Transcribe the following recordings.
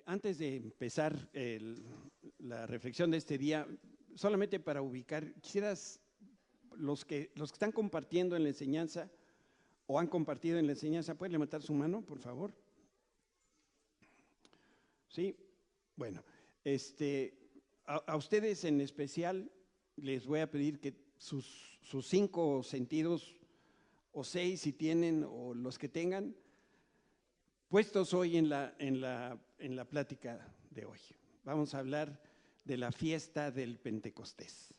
Antes de empezar la reflexión de este día, solamente para ubicar, quisieras, los que están compartiendo en la enseñanza o han compartido en la enseñanza, ¿pueden levantar su mano, por favor? Sí, bueno, a ustedes en especial les voy a pedir que sus 5 sentidos, o 6 si tienen, o los que tengan, puestos hoy en la plática de hoy. Vamos a hablar de la fiesta del Pentecostés.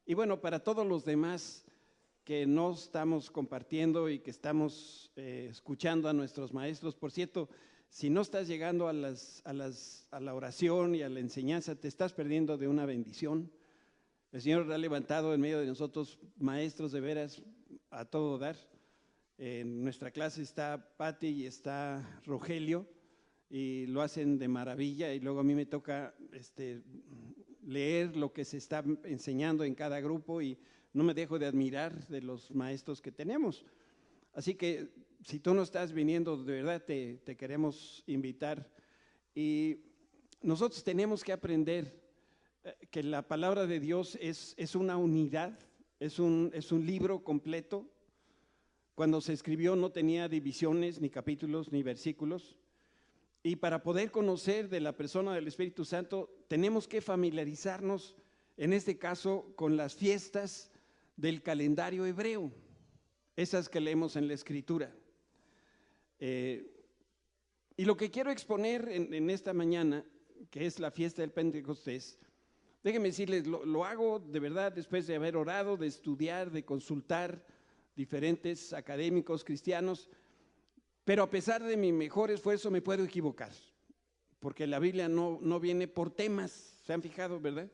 Y bueno, para todos los demás que no estamos compartiendo y que estamos escuchando a nuestros maestros, por cierto, si no estás llegando a la oración y a la enseñanza, te estás perdiendo de una bendición. El Señor ha levantado en medio de nosotros maestros de veras a todo dar. En nuestra clase está Pati y está Rogelio y lo hacen de maravilla, y luego a mí me toca leer lo que se está enseñando en cada grupo y no me dejo de admirar de los maestros que tenemos. Así que si tú no estás viniendo, de verdad te queremos invitar. Y nosotros tenemos que aprender que la palabra de Dios es una unidad, es un libro completo. Cuando se escribió no tenía divisiones, ni capítulos, ni versículos. Y para poder conocer de la persona del Espíritu Santo, tenemos que familiarizarnos, en este caso, con las fiestas del calendario hebreo, esas que leemos en la Escritura. Y lo que quiero exponer en esta mañana, que es la fiesta del Pentecostés, déjenme decirles, lo hago de verdad después de haber orado, de estudiar, de consultar diferentes académicos cristianos, pero a pesar de mi mejor esfuerzo me puedo equivocar, porque la Biblia no viene por temas, ¿se han fijado, verdad?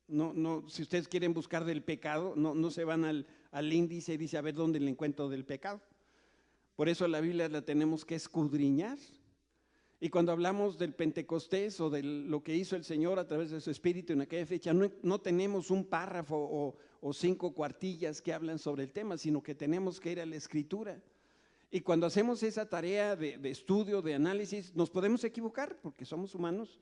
No, si ustedes quieren buscar del pecado, no se van al índice y dice a ver dónde le encuentro del pecado. Por eso la Biblia la tenemos que escudriñar. Y cuando hablamos del Pentecostés o de lo que hizo el Señor a través de su Espíritu en aquella fecha, no tenemos un párrafo o 5 cuartillas que hablan sobre el tema, sino que tenemos que ir a la Escritura. Y cuando hacemos esa tarea de estudio, de análisis, nos podemos equivocar porque somos humanos.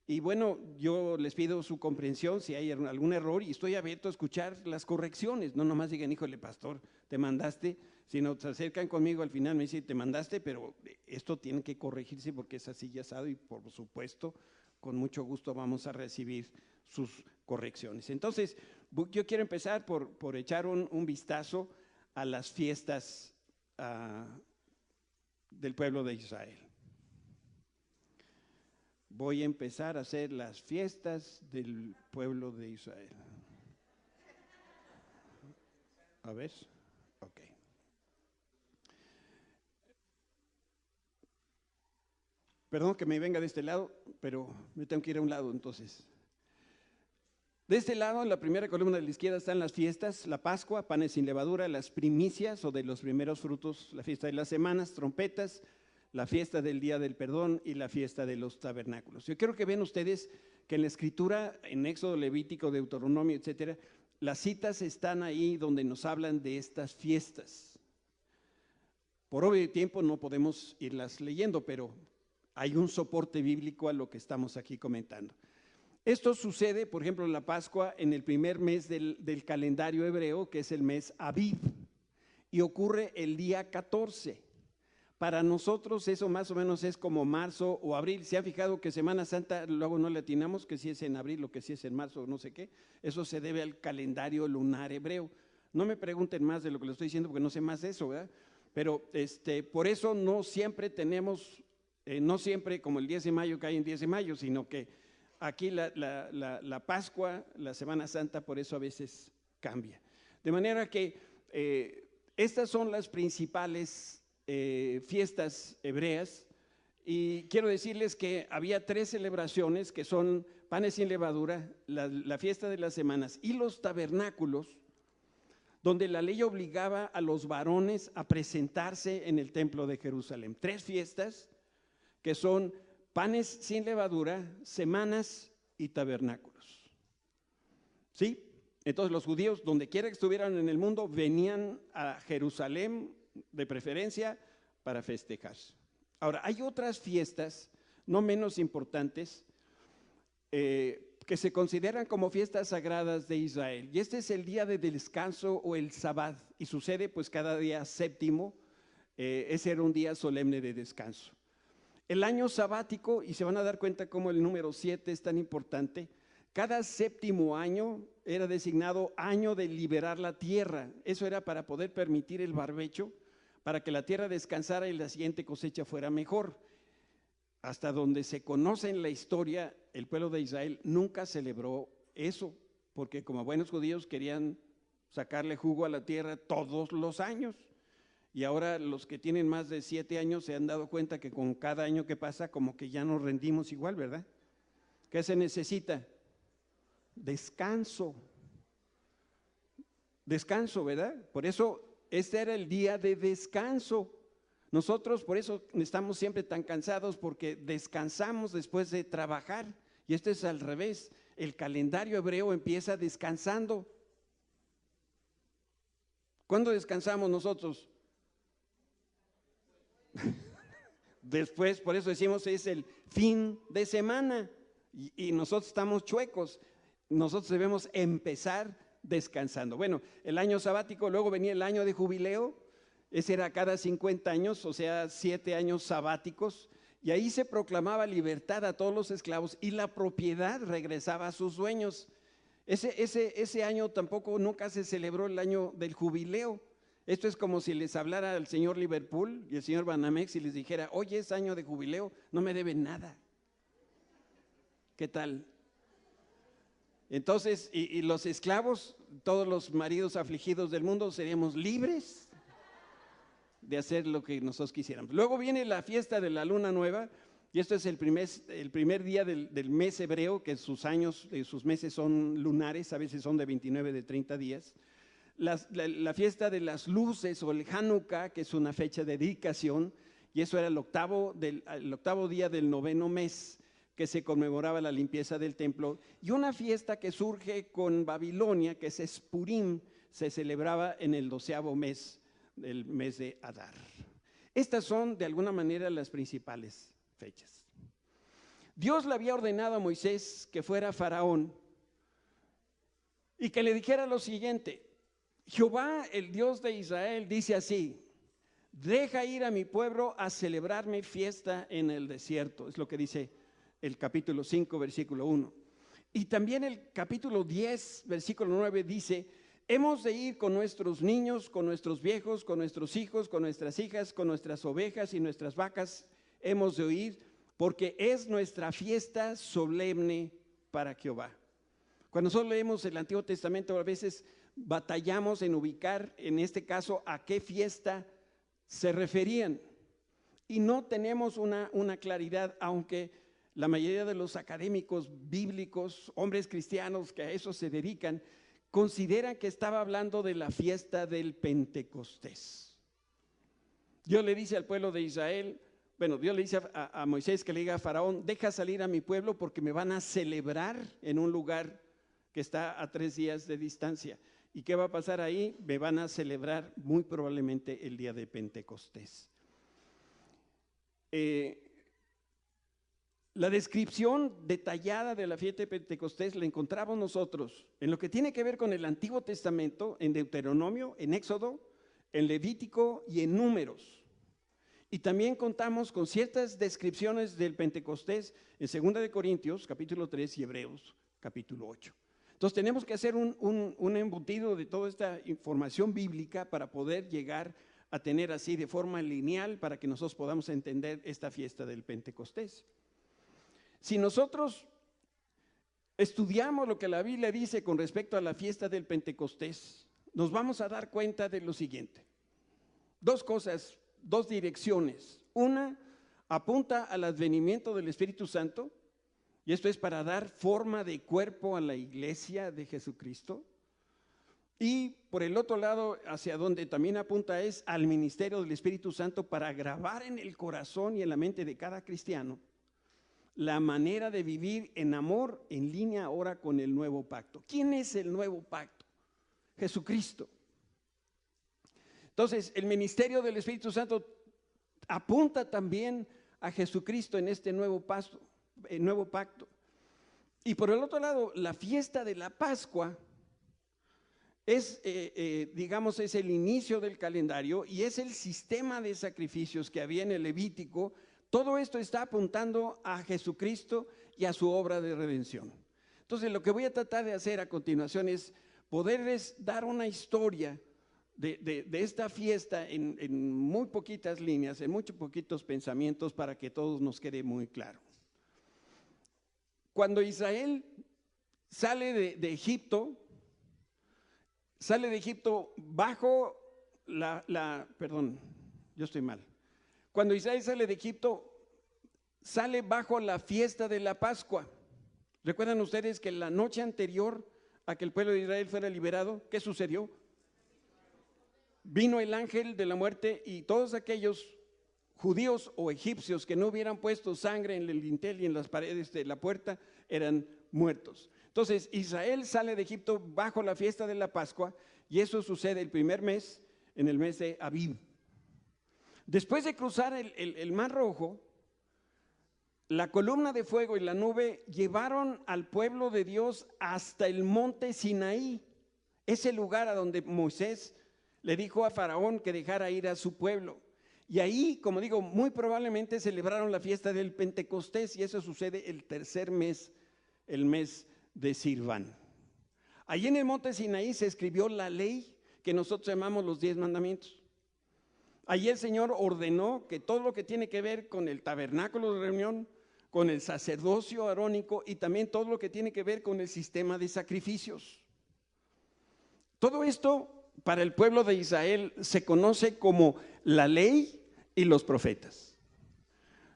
Y bueno, yo les pido su comprensión si hay algún error, y estoy abierto a escuchar las correcciones. No nomás digan, híjole, pastor, te mandaste, sino se acercan conmigo al final, me dicen, te mandaste, pero esto tiene que corregirse porque es así ya asado, y por supuesto, con mucho gusto vamos a recibir sus correcciones. Entonces, yo quiero empezar por echar un vistazo a las fiestas del pueblo de Israel. Voy a empezar a hacer las fiestas del pueblo de Israel. A ver, ok. Perdón que me venga de este lado, pero me tengo que ir a un lado entonces. De este lado, en la primera columna de la izquierda, están las fiestas: la Pascua, panes sin levadura, las primicias o de los primeros frutos, la fiesta de las semanas, trompetas, la fiesta del día del perdón y la fiesta de los tabernáculos. Yo quiero que vean ustedes que en la Escritura, en Éxodo, Levítico, Deuteronomio, etcétera, las citas están ahí donde nos hablan de estas fiestas. Por obvio tiempo no podemos irlas leyendo, pero hay un soporte bíblico a lo que estamos aquí comentando. Esto sucede, por ejemplo, en la Pascua, en el primer mes del calendario hebreo, que es el mes Aviv, y ocurre el día 14. Para nosotros eso más o menos es como marzo o abril. ¿Se han fijado que Semana Santa luego no le atinamos que si es en abril o que si es en marzo o no sé qué? Eso se debe al calendario lunar hebreo. No me pregunten más de lo que les estoy diciendo porque no sé más de eso, ¿verdad? Pero por eso no siempre tenemos, no siempre como el 10 de mayo cae en 10 de mayo, sino que aquí la Pascua, la Semana Santa, por eso a veces cambia. De manera que estas son las principales fiestas hebreas, y quiero decirles que había 3 celebraciones que son panes sin levadura, la fiesta de las semanas y los tabernáculos, donde la ley obligaba a los varones a presentarse en el templo de Jerusalén. 3 fiestas que son panes sin levadura, semanas y tabernáculos. ¿Sí? Entonces los judíos, donde quiera que estuvieran en el mundo, venían a Jerusalén de preferencia para festejar. Ahora, hay otras fiestas no menos importantes, que se consideran como fiestas sagradas de Israel. Y este es el día de descanso o el Sabbat, y sucede pues cada día séptimo, ese era un día solemne de descanso. El año sabático, y se van a dar cuenta cómo el número 7 es tan importante, cada séptimo año era designado año de liberar la tierra. Eso era para poder permitir el barbecho, para que la tierra descansara y la siguiente cosecha fuera mejor. Hasta donde se conoce en la historia, el pueblo de Israel nunca celebró eso, porque como buenos judíos querían sacarle jugo a la tierra todos los años. Y ahora los que tienen más de 7 años se han dado cuenta que con cada año que pasa como que ya nos rendimos igual, ¿verdad? ¿Qué se necesita? Descanso. Descanso, ¿verdad? Por eso este era el día de descanso. Nosotros por eso estamos siempre tan cansados, porque descansamos después de trabajar. Y esto es al revés. El calendario hebreo empieza descansando. ¿Cuándo descansamos nosotros? Después, por eso decimos es el fin de semana. Y nosotros estamos chuecos. Nosotros debemos empezar descansando. Bueno, el año sabático, luego venía el año de jubileo. Ese era cada 50 años, o sea, 7 años sabáticos, y ahí se proclamaba libertad a todos los esclavos y la propiedad regresaba a sus dueños. Ese año tampoco, nunca se celebró el año del jubileo. Esto es como si les hablara el señor Liverpool y el señor Banamex y les dijera, oye, es año de jubileo, no me deben nada. ¿Qué tal? Entonces, y los esclavos, todos los maridos afligidos del mundo, seríamos libres de hacer lo que nosotros quisiéramos. Luego viene la fiesta de la luna nueva, y esto es el primer día del mes hebreo, que sus meses son lunares, a veces son de 29, de 30 días. La fiesta de las luces o el Hanukkah, que es una fecha de dedicación, y eso era el octavo día del 9º mes, que se conmemoraba la limpieza del templo, y una fiesta que surge con Babilonia, que es Purim, se celebraba en el 12º mes, del mes de Adar. Estas son de alguna manera las principales fechas. Dios le había ordenado a Moisés que fuera faraón y que le dijera lo siguiente: Jehová, el Dios de Israel, dice así: deja ir a mi pueblo a celebrarme fiesta en el desierto. Es lo que dice el capítulo 5, versículo 1. Y también el capítulo 10, versículo 9 dice: hemos de ir con nuestros niños, con nuestros viejos, con nuestros hijos, con nuestras hijas, con nuestras ovejas y nuestras vacas. Hemos de ir porque es nuestra fiesta solemne para Jehová. Cuando nosotros leemos el Antiguo Testamento, a veces batallamos en ubicar, en este caso, a qué fiesta se referían. Y no tenemos una claridad, aunque la mayoría de los académicos bíblicos, hombres cristianos que a eso se dedican, consideran que estaba hablando de la fiesta del Pentecostés. Dios le dice al pueblo de Israel, Dios le dice a Moisés que le diga a Faraón: deja salir a mi pueblo porque me van a celebrar en un lugar que está a 3 días de distancia. ¿Y qué va a pasar ahí? Me van a celebrar muy probablemente el día de Pentecostés. La descripción detallada de la fiesta de Pentecostés la encontramos nosotros en lo que tiene que ver con el Antiguo Testamento, en Deuteronomio, en Éxodo, en Levítico y en Números. Y también contamos con ciertas descripciones del Pentecostés en 2 de Corintios, capítulo 3, y Hebreos, capítulo 8. Entonces tenemos que hacer un embutido de toda esta información bíblica para poder llegar a tener así de forma lineal, para que nosotros podamos entender esta fiesta del Pentecostés. Si nosotros estudiamos lo que la Biblia dice con respecto a la fiesta del Pentecostés, nos vamos a dar cuenta de lo siguiente. 2 cosas, 2 direcciones. Una, apunta al advenimiento del Espíritu Santo, y esto es para dar forma de cuerpo a la iglesia de Jesucristo. Y por el otro lado, hacia donde también apunta, es al ministerio del Espíritu Santo, para grabar en el corazón y en la mente de cada cristiano la manera de vivir en amor, en línea ahora con el nuevo pacto. ¿Quién es el nuevo pacto? Jesucristo. Entonces, el ministerio del Espíritu Santo apunta también a Jesucristo en este nuevo pacto. Y por el otro lado, la fiesta de la Pascua es, digamos, es el inicio del calendario y es el sistema de sacrificios que había en el Levítico. Todo esto está apuntando a Jesucristo y a su obra de redención. Entonces, lo que voy a tratar de hacer a continuación es poderles dar una historia de esta fiesta en muy poquitas líneas, en muy poquitos pensamientos, para que todos nos quede muy claro. Cuando Israel sale de Egipto bajo Cuando Israel sale de Egipto, sale bajo la fiesta de la Pascua. ¿Recuerdan ustedes que la noche anterior a que el pueblo de Israel fuera liberado, qué sucedió? Vino el ángel de la muerte y todos aquellos judíos o egipcios que no hubieran puesto sangre en el dintel y en las paredes de la puerta eran muertos. Entonces Israel sale de Egipto bajo la fiesta de la Pascua y eso sucede el primer mes, en el mes de Abib. Después de cruzar el Mar Rojo, la columna de fuego y la nube llevaron al pueblo de Dios hasta el monte Sinaí, ese lugar a donde Moisés le dijo a Faraón que dejara ir a su pueblo. Y ahí, como digo, muy probablemente celebraron la fiesta del Pentecostés y eso sucede el tercer mes, el mes de Sirván. Allí en el monte Sinaí se escribió la ley que nosotros llamamos los 10 mandamientos. Allí el Señor ordenó que todo lo que tiene que ver con el tabernáculo de reunión, con el sacerdocio arónico y también todo lo que tiene que ver con el sistema de sacrificios. Todo esto para el pueblo de Israel se conoce como la ley y los profetas.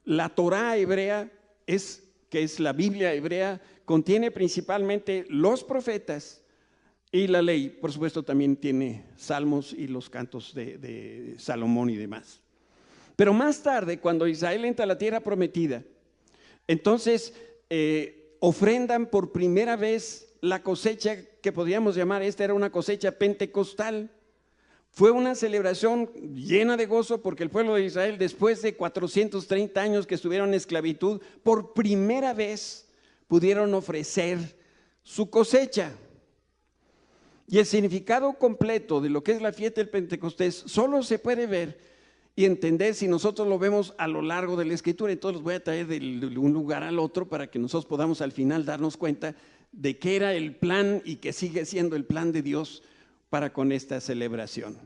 La Torá hebrea, que es la Biblia hebrea, contiene principalmente los profetas y la ley. Por supuesto también tiene salmos y los cantos de Salomón y demás. Pero más tarde, cuando Israel entra a la tierra prometida, entonces ofrendan por primera vez la cosecha que podríamos llamar, esta era una cosecha pentecostal. Fue una celebración llena de gozo porque el pueblo de Israel, después de 430 años que estuvieron en esclavitud, por primera vez pudieron ofrecer su cosecha. Y el significado completo de lo que es la fiesta del Pentecostés solo se puede ver y entender si nosotros lo vemos a lo largo de la Escritura. Entonces los voy a traer de un lugar al otro para que nosotros podamos al final darnos cuenta de qué era el plan y que sigue siendo el plan de Dios para con esta celebración.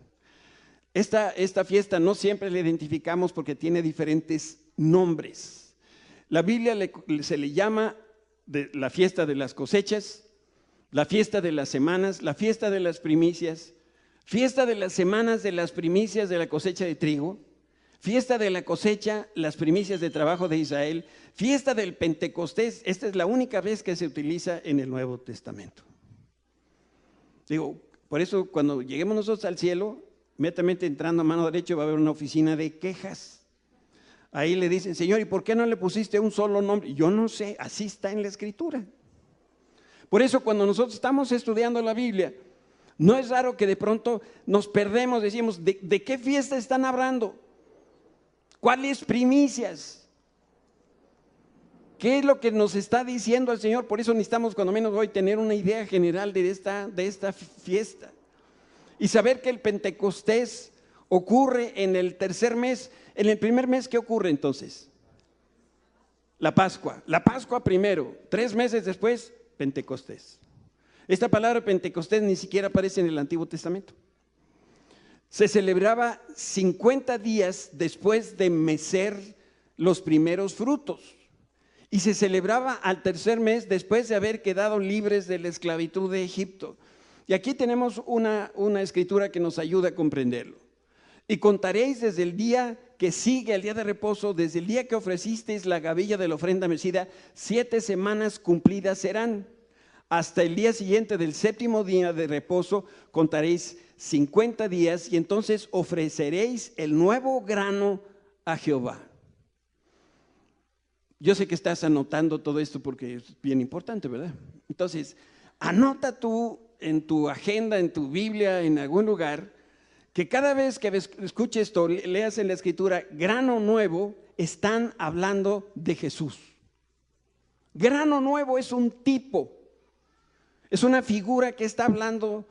Esta fiesta no siempre la identificamos porque tiene diferentes nombres. La Biblia se le llama la fiesta de las cosechas, la fiesta de las semanas, la fiesta de las primicias, fiesta de las semanas de las primicias de la cosecha de trigo, fiesta de la cosecha, las primicias de trabajo de Israel, fiesta del Pentecostés. Esta es la única vez que se utiliza en el Nuevo Testamento. Digo, por eso cuando lleguemos nosotros al cielo, inmediatamente entrando a mano derecha va a haber una oficina de quejas. Ahí le dicen, Señor, ¿y por qué no le pusiste un solo nombre? Yo no sé, así está en la Escritura. Por eso cuando nosotros estamos estudiando la Biblia, no es raro que de pronto nos perdemos, decimos, ¿de qué fiesta están hablando? ¿Cuáles primicias? ¿Qué es lo que nos está diciendo el Señor? Por eso necesitamos cuando menos hoy tener una idea general de esta fiesta. Y saber que el Pentecostés ocurre en el tercer mes. En el primer mes, ¿qué ocurre entonces? La Pascua. La Pascua primero, 3 meses después, Pentecostés. Esta palabra Pentecostés ni siquiera aparece en el Antiguo Testamento. Se celebraba 50 días después de mecer los primeros frutos. Y se celebraba al tercer mes después de haber quedado libres de la esclavitud de Egipto. Y aquí tenemos una escritura que nos ayuda a comprenderlo. Y contaréis desde el día que sigue al día de reposo, desde el día que ofrecisteis la gavilla de la ofrenda mecida, 7 semanas cumplidas serán. Hasta el día siguiente del 7º día de reposo contaréis 50 días y entonces ofreceréis el nuevo grano a Jehová. Yo sé que estás anotando todo esto porque es bien importante, ¿verdad? Entonces, anota tú en tu agenda, en tu Biblia, en algún lugar, que cada vez que escuche esto, leas en la Escritura, grano nuevo, están hablando de Jesús. Grano nuevo es un tipo, es una figura que está hablando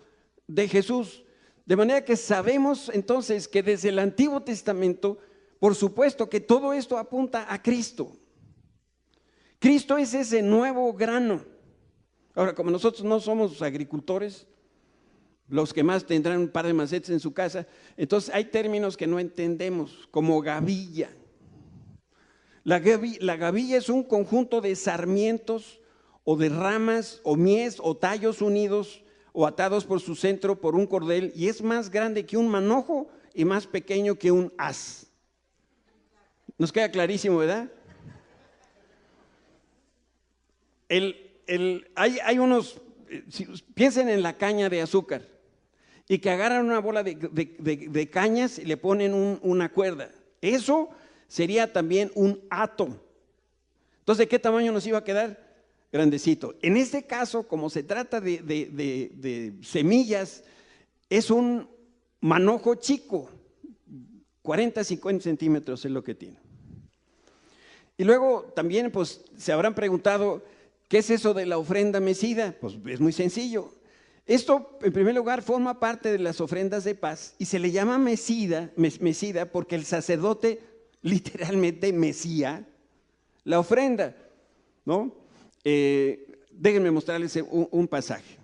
de Jesús. De manera que sabemos entonces que desde el Antiguo Testamento, por supuesto que todo esto apunta a Cristo. Cristo es ese nuevo grano. Ahora, como nosotros no somos agricultores, los que más tendrán un par de macetas en su casa, entonces hay términos que no entendemos, como gavilla. La gavilla es un conjunto de sarmientos o de ramas o mies o tallos unidos o atados por su centro por un cordel, y es más grande que un manojo y más pequeño que un haz. Nos queda clarísimo, ¿verdad? Hay unos, piensen en la caña de azúcar, y que agarran una bola de cañas y le ponen una cuerda. Eso sería también un hato. Entonces, ¿de qué tamaño nos iba a quedar? Grandecito. En este caso, como se trata de semillas, es un manojo chico, 40, 50 centímetros es lo que tiene. Y luego también pues se habrán preguntado, ¿qué es eso de la ofrenda mecida? Pues es muy sencillo. Esto, en primer lugar, forma parte de las ofrendas de paz y se le llama mecida porque el sacerdote literalmente mecía la ofrenda, ¿no? Déjenme mostrarles un pasaje.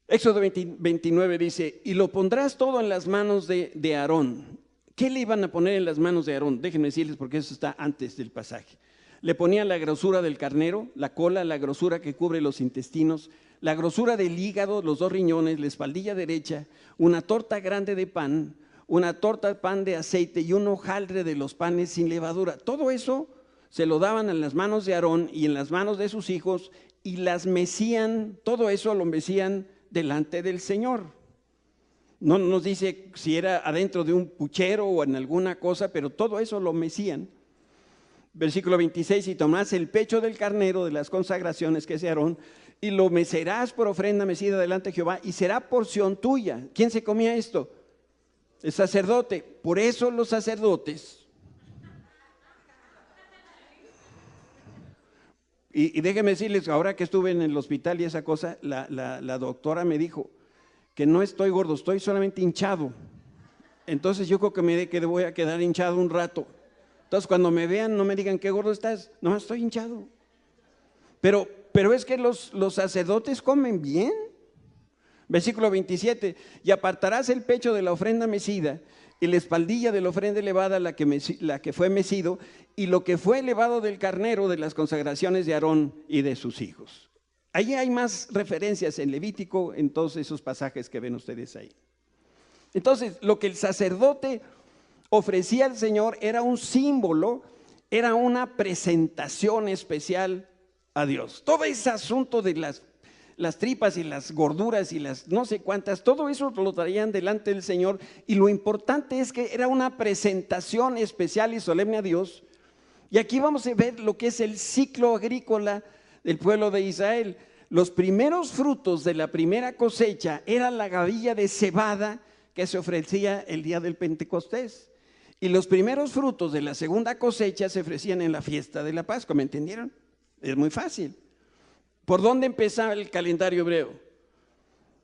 Éxodo 29 dice, y lo pondrás todo en las manos de Aarón. ¿Qué le iban a poner en las manos de Aarón? Déjenme decirles porque eso está antes del pasaje. Le ponían la grosura del carnero, la cola, la grosura que cubre los intestinos, la grosura del hígado, los 2 riñones, la espaldilla derecha, una torta grande de pan, una torta de pan de aceite y un hojaldre de los panes sin levadura. Todo eso se lo daban en las manos de Aarón y en las manos de sus hijos y las mecían, todo eso lo mecían delante del Señor. No nos dice si era adentro de un puchero o en alguna cosa, pero todo eso lo mecían. Versículo 26, y tomarás el pecho del carnero de las consagraciones que es Aarón y lo mecerás por ofrenda mecida delante de Jehová y será porción tuya. ¿Quién se comía esto? El sacerdote. Por eso los sacerdotes, y déjenme decirles, ahora que estuve en el hospital y esa cosa, la doctora me dijo que no estoy gordo, estoy solamente hinchado. Entonces yo creo que voy a quedar hinchado un rato. Entonces cuando me vean no me digan qué gordo estás, no, estoy hinchado. Pero es que los sacerdotes comen bien. Versículo 27, y apartarás el pecho de la ofrenda mecida y la espaldilla de la ofrenda elevada, la que fue mecido, y lo que fue elevado del carnero de las consagraciones de Aarón y de sus hijos. Allí hay más referencias en Levítico, en todos esos pasajes que ven ustedes ahí. Entonces, lo que el sacerdote ofrecía al Señor era un símbolo, era una presentación especial a Dios. Todo ese asunto de las tripas y las gorduras y las no sé cuántas, todo eso lo traían delante del Señor, y lo importante es que era una presentación especial y solemne a Dios. Y aquí vamos a ver lo que es el ciclo agrícola del pueblo de Israel. Los primeros frutos de la primera cosecha era la gavilla de cebada que se ofrecía el día del Pentecostés, y los primeros frutos de la segunda cosecha se ofrecían en la fiesta de la Pascua. ¿Me entendieron? Es muy fácil. ¿Por dónde empezaba el calendario hebreo?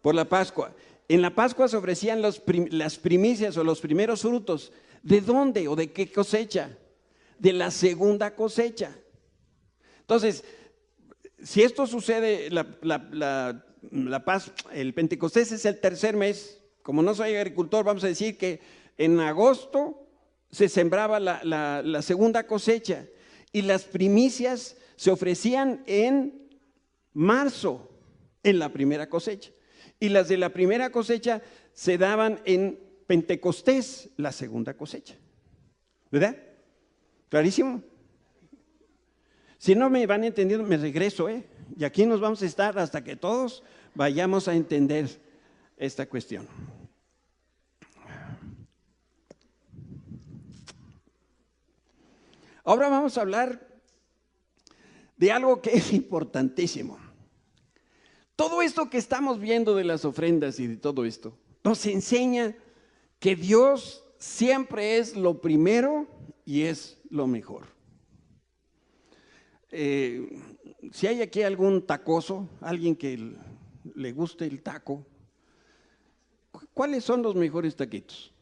Por la Pascua. En la Pascua se ofrecían las primicias o los primeros frutos. ¿De dónde o de qué cosecha? De la segunda cosecha. Entonces, si esto sucede, el Pentecostés es el tercer mes. Como no soy agricultor, vamos a decir que en agosto se sembraba la segunda cosecha, y las primicias se ofrecían en marzo, en la primera cosecha, y las de la primera cosecha se daban en Pentecostés, la segunda cosecha. ¿Verdad? ¿Clarísimo? Si no me van entendiendo, me regreso, y aquí nos vamos a estar hasta que todos vayamos a entender esta cuestión. Ahora vamos a hablar de algo que es importantísimo. Todo esto que estamos viendo de las ofrendas y de todo esto, nos enseña que Dios siempre es lo primero y es lo mejor. Si hay aquí algún tacoso, alguien que le guste el taco, ¿cuáles son los mejores taquitos?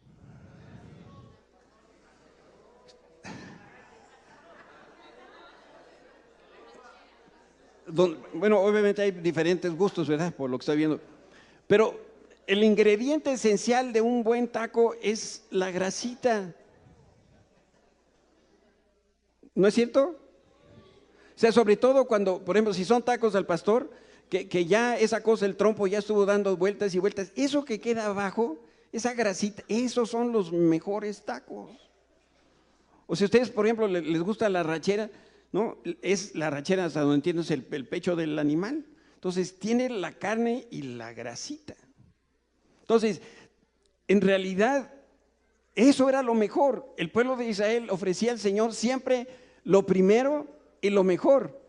Bueno, obviamente hay diferentes gustos, ¿verdad? Por lo que estoy viendo. Pero el ingrediente esencial de un buen taco es la grasita. ¿No es cierto? O sea, sobre todo cuando, por ejemplo, si son tacos al pastor, que ya esa cosa, el trompo ya estuvo dando vueltas y vueltas, eso que queda abajo, esa grasita, esos son los mejores tacos. O si a ustedes, por ejemplo, les gusta la rachera, ¿no? Es la rachera, hasta donde entiendo, es el pecho del animal. Entonces, tiene la carne y la grasita. Entonces, en realidad, eso era lo mejor. El pueblo de Israel ofrecía al Señor siempre lo primero y lo mejor.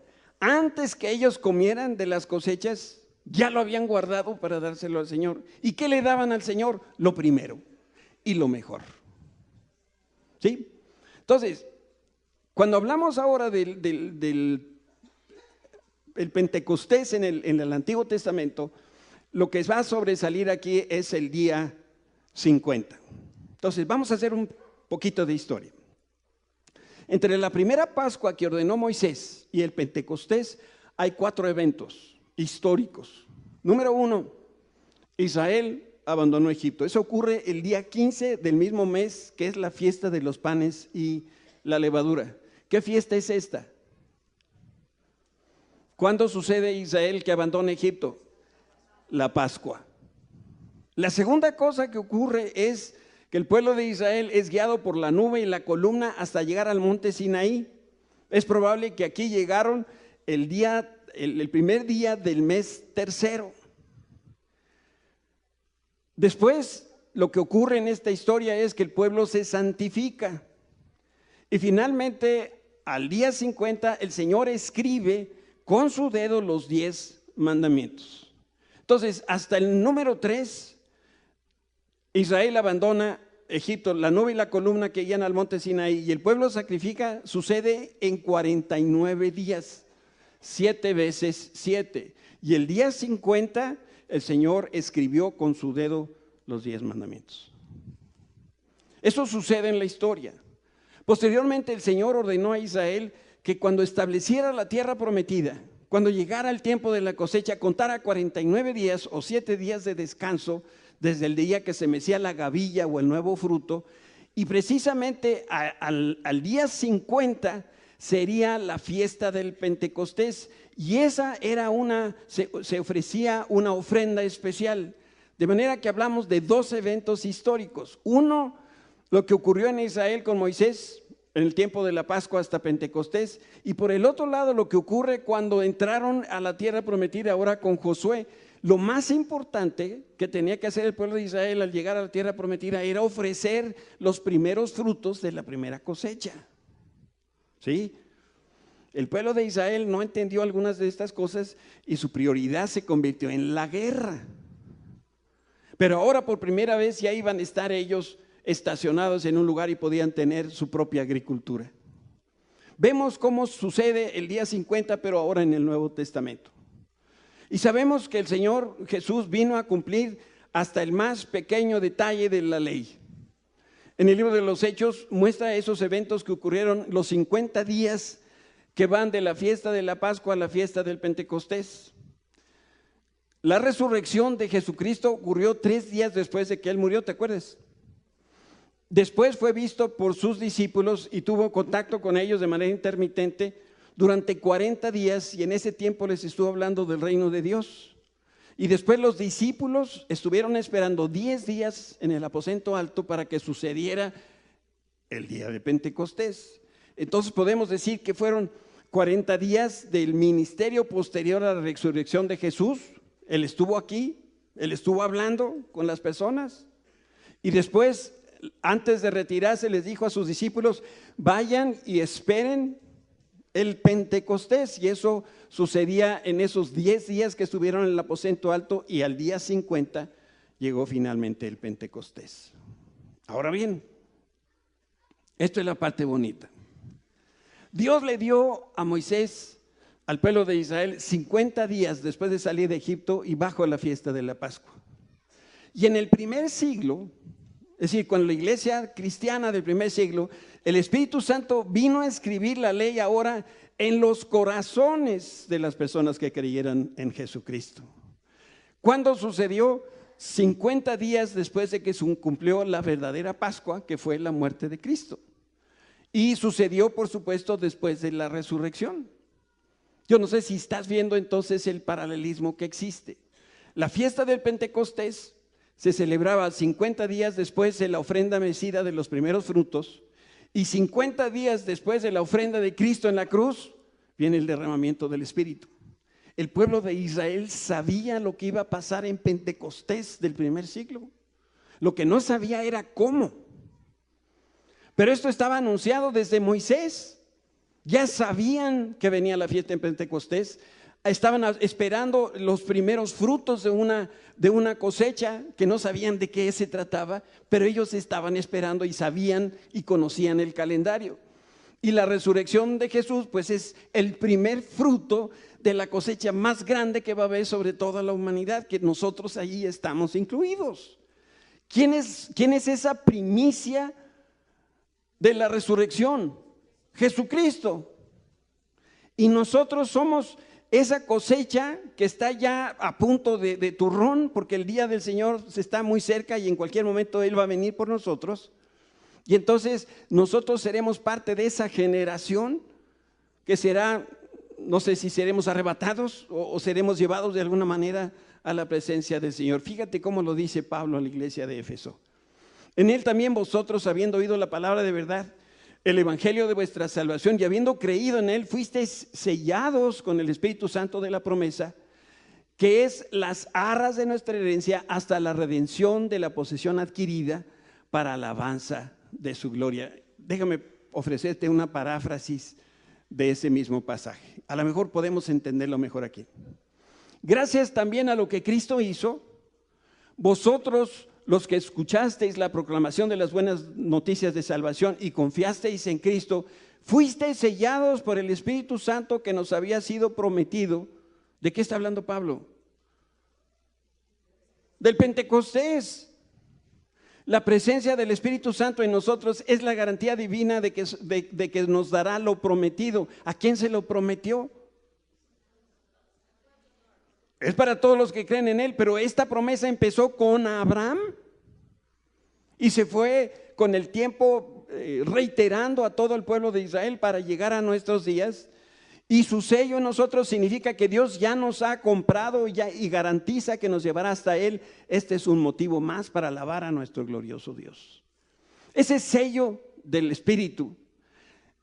Antes que ellos comieran de las cosechas, ya lo habían guardado para dárselo al Señor. ¿Y qué le daban al Señor? Lo primero y lo mejor. ¿Sí? Entonces, cuando hablamos ahora del Pentecostés en el Antiguo Testamento, lo que va a sobresalir aquí es el día 50. Entonces, vamos a hacer un poquito de historia. Entre la primera Pascua que ordenó Moisés y el Pentecostés hay 4 eventos históricos. Número 1, Israel abandonó Egipto. Eso ocurre el día 15 del mismo mes, que es la fiesta de los panes y la levadura. ¿Qué fiesta es esta? ¿Cuándo sucede Israel que abandona Egipto? La Pascua. La segunda cosa que ocurre es que el pueblo de Israel es guiado por la nube y la columna hasta llegar al monte Sinaí. Es probable que aquí llegaron el primer día del mes tercero. Después, lo que ocurre en esta historia es que el pueblo se santifica. Y finalmente, al día 50, el Señor escribe con su dedo los 10 mandamientos. Entonces, hasta el número 3, Israel abandona Egipto, la nube y la columna que guían al monte Sinaí, y el pueblo sacrifica, sucede en 49 días, 7 veces 7. Y el día 50, el Señor escribió con su dedo los 10 mandamientos. Eso sucede en la historia. Posteriormente, el Señor ordenó a Israel que cuando estableciera la tierra prometida, cuando llegara el tiempo de la cosecha, contara 49 días o 7 días de descanso desde el día que se mecía la gavilla o el nuevo fruto, y precisamente al día 50 sería la fiesta del Pentecostés, y esa era se ofrecía una ofrenda especial, de manera que hablamos de 2 eventos históricos. Uno, lo que ocurrió en Israel con Moisés en el tiempo de la Pascua hasta Pentecostés, y por el otro lado lo que ocurre cuando entraron a la tierra prometida ahora con Josué. Lo más importante que tenía que hacer el pueblo de Israel al llegar a la tierra prometida era ofrecer los primeros frutos de la primera cosecha. ¿Sí? El pueblo de Israel no entendió algunas de estas cosas y su prioridad se convirtió en la guerra. Pero ahora por primera vez ya iban a estar ellos estacionados en un lugar y podían tener su propia agricultura. Vemos cómo sucede el día 50, pero ahora en el Nuevo Testamento. Y sabemos que el Señor Jesús vino a cumplir hasta el más pequeño detalle de la ley. En el libro de los Hechos muestra esos eventos que ocurrieron los 50 días que van de la fiesta de la Pascua a la fiesta del Pentecostés. La resurrección de Jesucristo ocurrió 3 días después de que Él murió, ¿te acuerdas? Después fue visto por sus discípulos y tuvo contacto con ellos de manera intermitente durante 40 días, y en ese tiempo les estuvo hablando del reino de Dios. Y después los discípulos estuvieron esperando 10 días en el aposento alto para que sucediera el día de Pentecostés. Entonces podemos decir que fueron 40 días del ministerio posterior a la resurrección de Jesús. Él estuvo aquí, Él estuvo hablando con las personas, y después, antes de retirarse, les dijo a sus discípulos: vayan y esperen el Pentecostés, y eso sucedía en esos 10 días que estuvieron en el aposento alto, y al día 50 llegó finalmente el Pentecostés. Ahora bien, esto es la parte bonita. Dios le dio a Moisés, al pueblo de Israel, 50 días después de salir de Egipto y bajo la fiesta de la Pascua. Y en el primer siglo, es decir, con la iglesia cristiana del primer siglo, el Espíritu Santo vino a escribir la ley ahora en los corazones de las personas que creyeran en Jesucristo. ¿Cuándo sucedió? 50 días después de que se cumplió la verdadera Pascua, que fue la muerte de Cristo. Y sucedió, por supuesto, después de la resurrección. Yo no sé si estás viendo entonces el paralelismo que existe. La fiesta del Pentecostés se celebraba 50 días después de la ofrenda mecida de los primeros frutos, y 50 días después de la ofrenda de Cristo en la cruz viene el derramamiento del Espíritu. El pueblo de Israel sabía lo que iba a pasar en Pentecostés del primer siglo. Lo que no sabía era cómo. Pero esto estaba anunciado desde Moisés. Ya sabían que venía la fiesta en Pentecostés. Estaban esperando los primeros frutos de una cosecha que no sabían de qué se trataba, pero ellos estaban esperando y sabían y conocían el calendario. Y la resurrección de Jesús, pues, es el primer fruto de la cosecha más grande que va a haber sobre toda la humanidad, que nosotros allí estamos incluidos. ¿Quién es esa primicia de la resurrección? Jesucristo. Y nosotros somos esa cosecha que está ya a punto de turrón, porque el día del Señor se está muy cerca y en cualquier momento Él va a venir por nosotros. Y entonces nosotros seremos parte de esa generación que será, no sé si seremos arrebatados o seremos llevados de alguna manera a la presencia del Señor. Fíjate cómo lo dice Pablo a la iglesia de Éfeso. En Él también vosotros, habiendo oído la palabra de verdad, el evangelio de vuestra salvación, y habiendo creído en Él, fuisteis sellados con el Espíritu Santo de la promesa, que es las arras de nuestra herencia hasta la redención de la posesión adquirida para alabanza de su gloria. Déjame ofrecerte una paráfrasis de ese mismo pasaje. A lo mejor podemos entenderlo mejor aquí. Gracias también a lo que Cristo hizo, vosotros, los que escuchasteis la proclamación de las buenas noticias de salvación y confiasteis en Cristo, fuisteis sellados por el Espíritu Santo que nos había sido prometido. ¿De qué está hablando Pablo? Del Pentecostés. La presencia del Espíritu Santo en nosotros es la garantía divina de que nos dará lo prometido. ¿A quién se lo prometió? Es para todos los que creen en Él, pero esta promesa empezó con Abraham y se fue con el tiempo reiterando a todo el pueblo de Israel para llegar a nuestros días. Y su sello en nosotros significa que Dios ya nos ha comprado y garantiza que nos llevará hasta Él. Este es un motivo más para alabar a nuestro glorioso Dios. Ese sello del Espíritu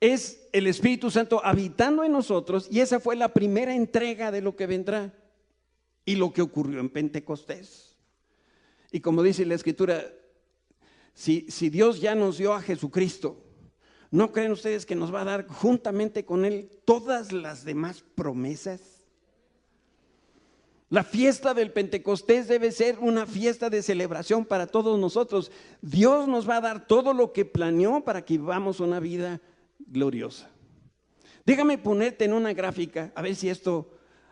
es el Espíritu Santo habitando en nosotros, y esa fue la primera entrega de lo que vendrá y lo que ocurrió en Pentecostés. Y como dice la Escritura, si Dios ya nos dio a Jesucristo, ¿no creen ustedes que nos va a dar juntamente con Él todas las demás promesas? La fiesta del Pentecostés debe ser una fiesta de celebración para todos nosotros. Dios nos va a dar todo lo que planeó para que vivamos una vida gloriosa. Déjame ponerte en una gráfica, a ver si esto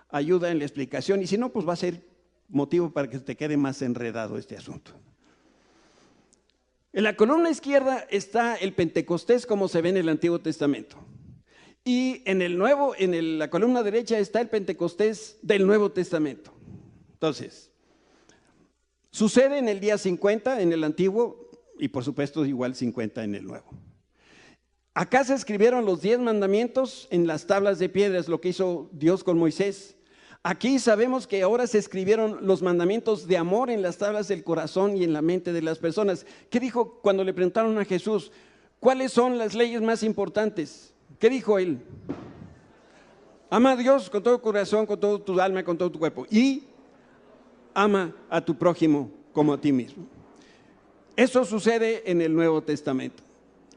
ayuda en la explicación, y si no, pues va a ser motivo para que te quede más enredado este asunto. En la columna izquierda está el Pentecostés como se ve en el Antiguo Testamento, y en la columna derecha está el Pentecostés del Nuevo Testamento. Entonces, sucede en el día 50 en el Antiguo, y por supuesto igual 50 en el Nuevo. Acá se escribieron los 10 mandamientos en las tablas de piedra, es lo que hizo Dios con Moisés. Aquí sabemos que ahora se escribieron los mandamientos de amor en las tablas del corazón y en la mente de las personas. ¿Qué dijo cuando le preguntaron a Jesús? ¿Cuáles son las leyes más importantes? ¿Qué dijo él? Ama a Dios con todo tu corazón, con todo tu alma, con todo tu cuerpo. Y ama a tu prójimo como a ti mismo. Eso sucede en el Nuevo Testamento.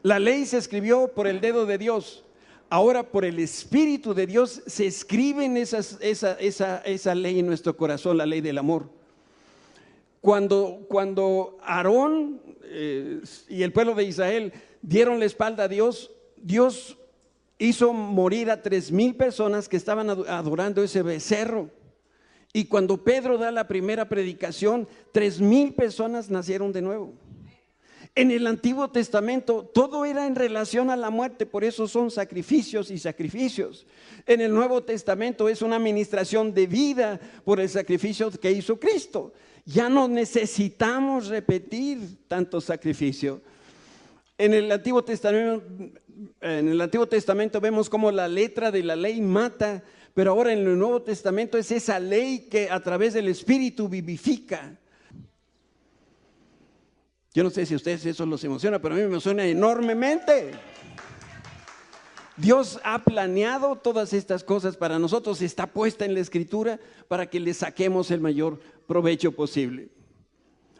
La ley se escribió por el dedo de Dios. Ahora por el Espíritu de Dios se escribe esa ley en nuestro corazón, la ley del amor. Cuando Aarón y el pueblo de Israel dieron la espalda a Dios, Dios hizo morir a 3,000 personas que estaban adorando ese becerro. Y cuando Pedro da la primera predicación, 3,000 personas nacieron de nuevo. En el Antiguo Testamento todo era en relación a la muerte, por eso son sacrificios y sacrificios. En el Nuevo Testamento es una administración de vida por el sacrificio que hizo Cristo. Ya no necesitamos repetir tanto sacrificio. En el Antiguo Testamento vemos cómo la letra de la ley mata, pero ahora en el Nuevo Testamento es esa ley que a través del Espíritu vivifica. Yo no sé si a ustedes eso los emociona, pero a mí me emociona enormemente. Dios ha planeado todas estas cosas para nosotros, está puesta en la Escritura para que le saquemos el mayor provecho posible.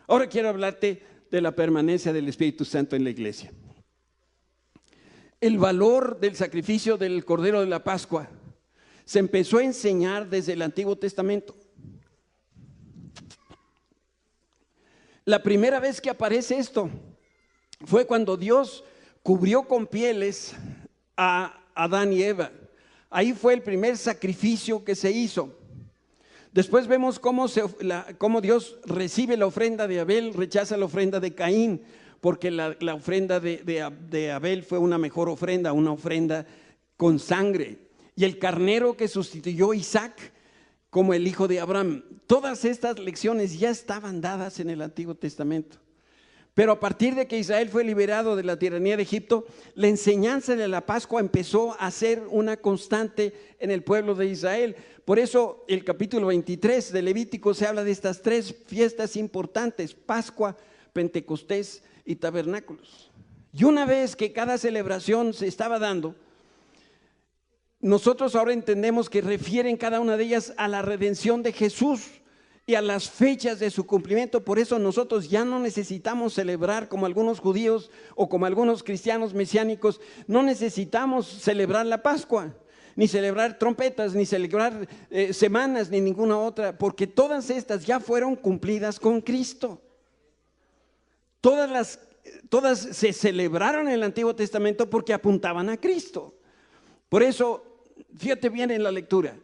Ahora quiero hablarte de la permanencia del Espíritu Santo en la iglesia. El valor del sacrificio del Cordero de la Pascua se empezó a enseñar desde el Antiguo Testamento. La primera vez que aparece esto fue cuando Dios cubrió con pieles a Adán y Eva. Ahí fue el primer sacrificio que se hizo. Después vemos cómo Dios recibe la ofrenda de Abel, rechaza la ofrenda de Caín, porque la ofrenda de Abel fue una mejor ofrenda, una ofrenda con sangre. Y el carnero que sustituyó a Isaac como el hijo de Abraham. Todas estas lecciones ya estaban dadas en el Antiguo Testamento. Pero a partir de que Israel fue liberado de la tiranía de Egipto, la enseñanza de la Pascua empezó a ser una constante en el pueblo de Israel. Por eso el capítulo 23 de Levítico se habla de estas 3 fiestas importantes: Pascua, Pentecostés y Tabernáculos. Y una vez que cada celebración se estaba dando, nosotros ahora entendemos que refieren cada una de ellas a la redención de Jesús y a las fechas de su cumplimiento. Por eso nosotros ya no necesitamos celebrar como algunos judíos o como algunos cristianos mesiánicos. No necesitamos celebrar la Pascua, ni celebrar trompetas, ni celebrar semanas, ni ninguna otra, porque todas estas ya fueron cumplidas con Cristo. Todas se celebraron en el Antiguo Testamento porque apuntaban a Cristo. Por eso, fíjate bien en la lectura: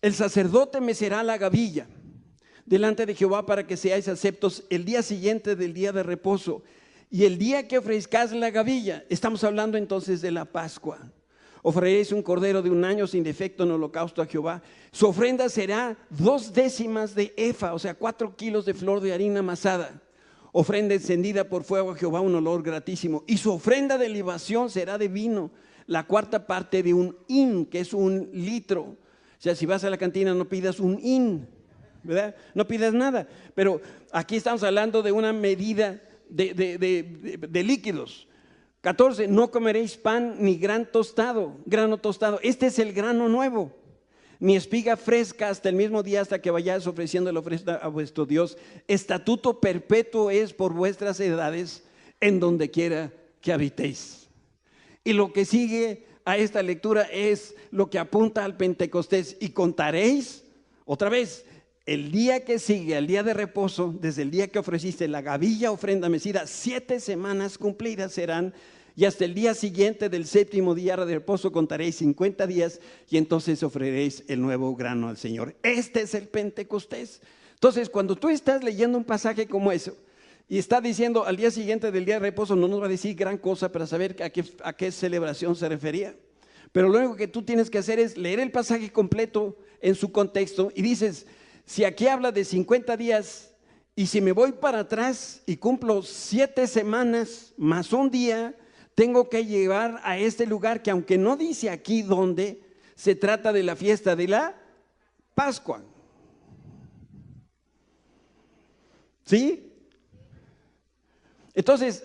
el sacerdote mecerá la gavilla delante de Jehová para que seáis aceptos el día siguiente del día de reposo y el día que ofrezcáis la gavilla. Estamos hablando entonces de la Pascua. Ofreceréis un cordero de 1 año sin defecto en holocausto a Jehová. Su ofrenda será 2 décimas de efa, o sea 4 kilos de flor de harina amasada. Ofrenda encendida por fuego a Jehová, un olor gratísimo. Y su ofrenda de libación será de vino, la 4ª parte de un hin, que es 1 litro. O sea, si vas a la cantina no pidas un hin, ¿verdad? No pidas nada. Pero aquí estamos hablando de una medida de líquidos. 14, no comeréis pan ni grano tostado. Este es el grano nuevo, ni espiga fresca hasta el mismo día, hasta que vayáis ofreciendo la ofrenda a vuestro Dios. Estatuto perpetuo es por vuestras edades, en donde quiera que habitéis. Y lo que sigue a esta lectura es lo que apunta al Pentecostés. Y contaréis, otra vez, el día que sigue, el día de reposo, desde el día que ofreciste la gavilla ofrenda mecida, 7 semanas cumplidas serán, y hasta el día siguiente del 7º día de reposo contaréis 50 días, y entonces ofreceréis el nuevo grano al Señor. Este es el Pentecostés. Entonces, cuando tú estás leyendo un pasaje como eso, y está diciendo al día siguiente del día de reposo, no nos va a decir gran cosa para saber a qué celebración se refería. Pero lo único que tú tienes que hacer es leer el pasaje completo en su contexto y dices: si aquí habla de 50 días y si me voy para atrás y cumplo 7 semanas más un día, tengo que llegar a este lugar que, aunque no dice aquí dónde, se trata de la fiesta de la Pascua. ¿Sí? Entonces,